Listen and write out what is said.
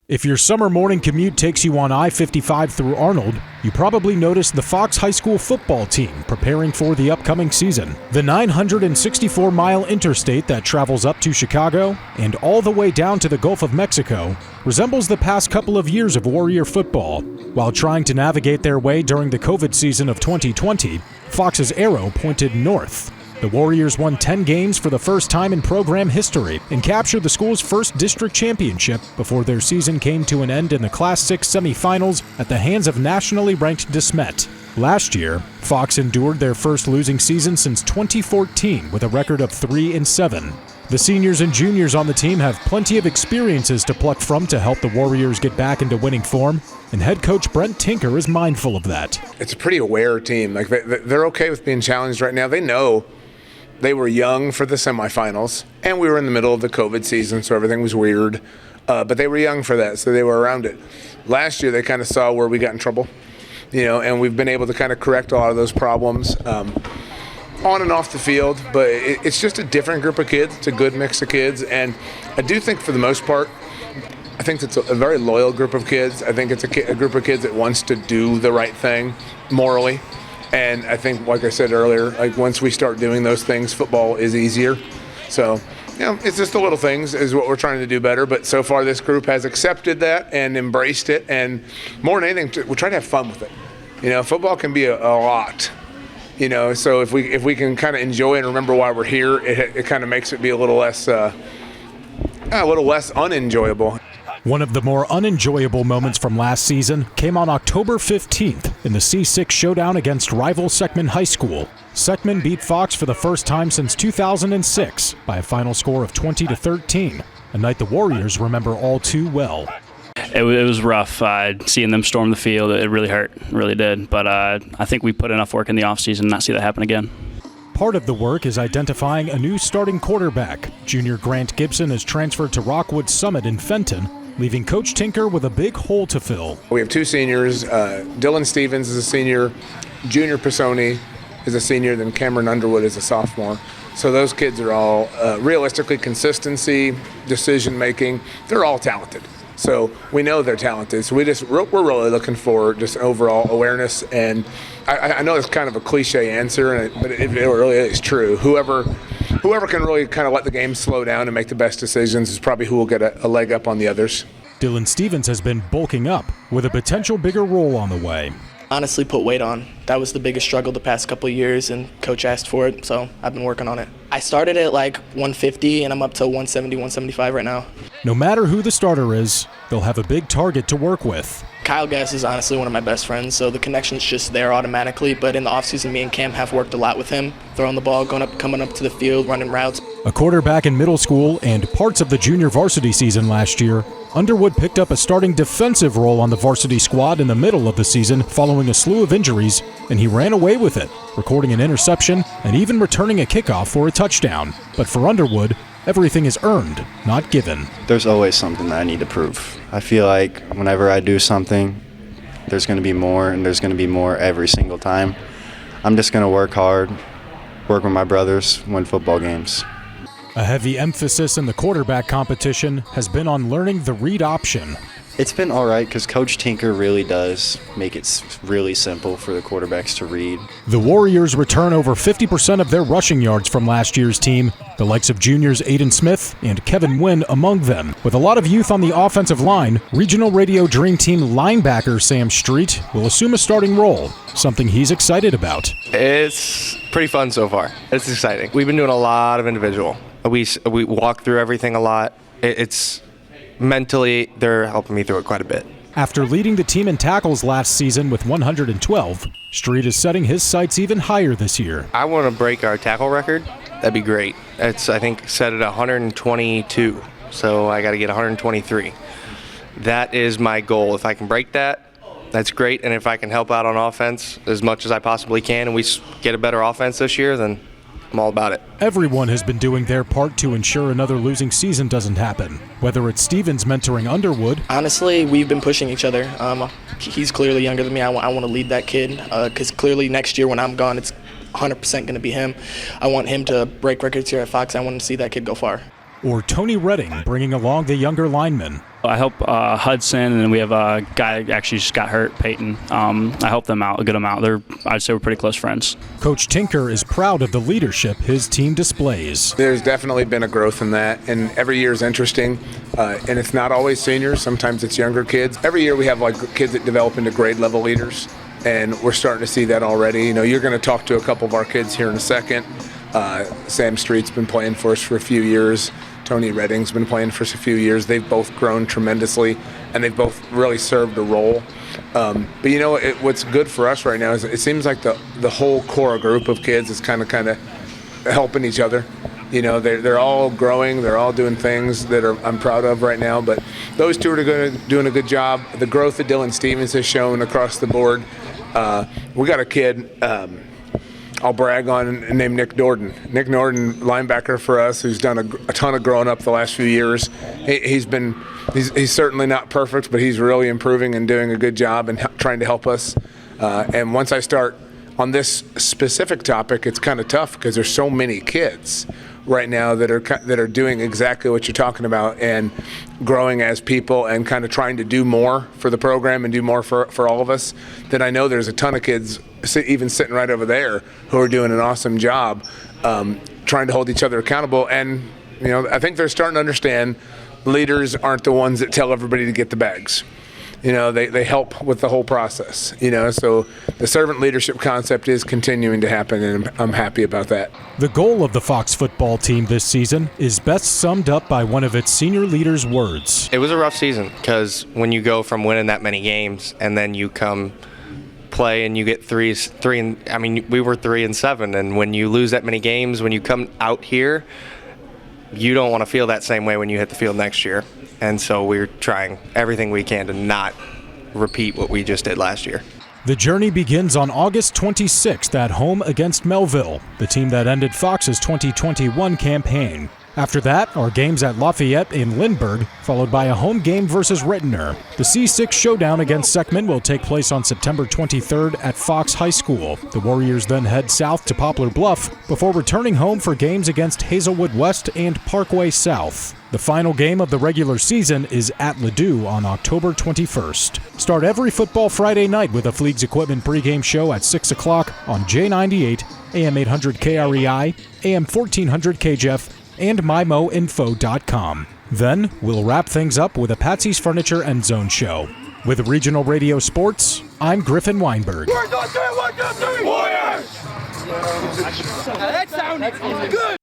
If your summer morning commute takes you on I-55 through Arnold, you probably noticed the Fox High School football team preparing for the upcoming season. The 964-mile interstate that travels up to Chicago and all the way down to the Gulf of Mexico resembles the past couple of years of Warrior football. While trying to navigate their way during the COVID season of 2020, Fox's arrow pointed north. The Warriors won 10 games for the first time in program history and captured the school's first district championship before their season came to an end in the Class 6 semifinals at the hands of nationally ranked De Smet. Last year, Fox endured their first losing season since 2014 with a record of 3-7. The seniors and juniors on the team have plenty of experiences to pluck from to help the Warriors get back into winning form, and head coach Brent is mindful of that. It's a pretty aware team. They're okay with being challenged right now. They know they were young for the semifinals, and we were in the middle of the COVID season, so everything was weird. But they were young for that, so they were around it. Last year, they kind of saw where we got in trouble, and we've been able to kind of correct a lot of those problems on and off the field. But it's just a different group of kids. It's a good mix of kids, and I do think for the most part, I think it's a very loyal group of kids. I think it's a group of kids that wants to do the right thing morally. And I think, like I said earlier, once we start doing those things, football is easier. So, it's just the little things is what we're trying to do better. But so far, this group has accepted that and embraced it. And more than anything, we're trying to have fun with it. Football can be a lot. So if we can kind of enjoy and remember why we're here, it kind of makes it be a little less unenjoyable. One of the more unenjoyable moments from last season came on October 15th in the C6 showdown against rival Seckman High School. Seckman beat Fox for the first time since 2006 by a final score of 20-13, a night the Warriors remember all too well. It was rough. Seeing them storm the field, it really hurt, really did. But I think we put enough work in the offseason to not see that happen again. Part of the work is identifying a new starting quarterback. Junior Grant Gibson is transferred to Rockwood Summit in Fenton, leaving Coach Tinker with a big hole to fill. We have two seniors. Dylan Stevens is a senior. Junior Pisoni is a senior. Then Cameron Underwood is a sophomore. So those kids are all realistically consistency, decision-making. They're all talented. So we know they're talented. So we're really looking for just overall awareness. And I know it's kind of a cliche answer, but it really is true. Whoever can really kind of let the game slow down and make the best decisions is probably who will get a leg up on the others. Dylan Stevens has been bulking up with a potential bigger role on the way. Honestly, put weight on. That was the biggest struggle the past couple of years, and Coach asked for it, so I've been working on it. I started at 150, and I'm up to 170, 175 right now. No matter who the starter is, they'll have a big target to work with. Kyle Gass is honestly one of my best friends, so the connection's just there automatically. But in the offseason, me and Cam have worked a lot with him, throwing the ball, coming up to the field, running routes. A quarterback in middle school and parts of the junior varsity season last year, Underwood picked up a starting defensive role on the varsity squad in the middle of the season following a slew of injuries, and he ran away with it, recording an interception and even returning a kickoff for a touchdown. But for Underwood, everything is earned, not given. There's always something that I need to prove. I feel like whenever I do something, there's going to be more, and there's going to be more every single time. I'm just going to work hard, work with my brothers, win football games. A heavy emphasis in the quarterback competition has been on learning the read option. It's been all right because Coach Tinker really does make it really simple for the quarterbacks to read. The Warriors return over 50% of their rushing yards from last year's team, the likes of juniors Aiden Smith and Kevin Wynn among them. With a lot of youth on the offensive line, Regional Radio Dream Team linebacker Sam Street will assume a starting role, something he's excited about. It's pretty fun so far. It's exciting. We've been doing a lot of individual. We walk through everything a lot. It's mentally, they're helping me through it quite a bit. After leading the team in tackles last season with 112, Street is setting his sights even higher this year. I want to break our tackle record. That'd be great. It's, I think, set at 122, so I got to get 123. That is my goal. If I can break that, that's great, and if I can help out on offense as much as I possibly can and we get a better offense this year, then I'm all about it. Everyone has been doing their part to ensure another losing season doesn't happen, whether it's Stevens mentoring Underwood. Honestly, we've been pushing each other. He's clearly younger than me. I want to lead that kid because clearly next year when I'm gone, it's 100% going to be him. I want him to break records here at Fox. I want to see that kid go far. or Tony Redding bringing along the younger linemen. I help Hudson, and then we have a guy that actually just got hurt, Peyton. I help them out a good amount. I'd say we're pretty close friends. Coach Tinker is proud of the leadership his team displays. There's definitely been a growth in that, and every year is interesting. And it's not always seniors. Sometimes it's younger kids. Every year we have kids that develop into grade level leaders, and we're starting to see that already. You're going to talk to a couple of our kids here in a second. Sam Street's been playing for us for a few years. Tony Redding's been playing for us a few years. They've both grown tremendously, and they've both really served a role. But what's good for us right now is it seems like the whole core group of kids is kind of helping each other. They're all growing. They're all doing things that I'm proud of right now. But those two are doing a good job. The growth that Dylan Stevens has shown across the board. We got a kid. I'll brag on, named Nick Norden. Nick Norden, linebacker for us, who's done a ton of growing up the last few years. He's certainly not perfect, but he's really improving and doing a good job and trying to help us. And once I start on this specific topic, it's kind of tough because there's so many kids right now that are doing exactly what you're talking about and growing as people and kind of trying to do more for the program and do more for all of us. That I know there's a ton of kids even sitting right over there who are doing an awesome job trying to hold each other accountable. And I think they're starting to understand leaders aren't the ones that tell everybody to get the bags. They help with the whole process. So the servant leadership concept is continuing to happen, and I'm happy about that. The goal of the Fox football team this season is best summed up by one of its senior leaders' words. It was a rough season because when you go from winning that many games and then you come play and you get we were 3-7, and when you lose that many games, when you come out here, you don't want to feel that same way when you hit the field next year. And so we're trying everything we can to not repeat what we just did last year. The journey begins on August 26th at home against Melville, the team that ended Fox's 2021 campaign. After that are games at Lafayette and Lindbergh, followed by a home game versus Rittenor. The C6 showdown against Seckman will take place on September 23rd at Fox High School. The Warriors then head south to Poplar Bluff before returning home for games against Hazelwood West and Parkway South. The final game of the regular season is at Ladue on October 21st. Start every football Friday night with a Fleegs Equipment pregame show at 6 o'clock on J98, AM 800 KREI, AM 1400 KJEF, and mymoinfo.com. Then we'll wrap things up with a Patsy's Furniture End Zone show. With Regional Radio Sports, I'm Griffin Weinberg. 1, 2, 3, Warriors! That sounded good.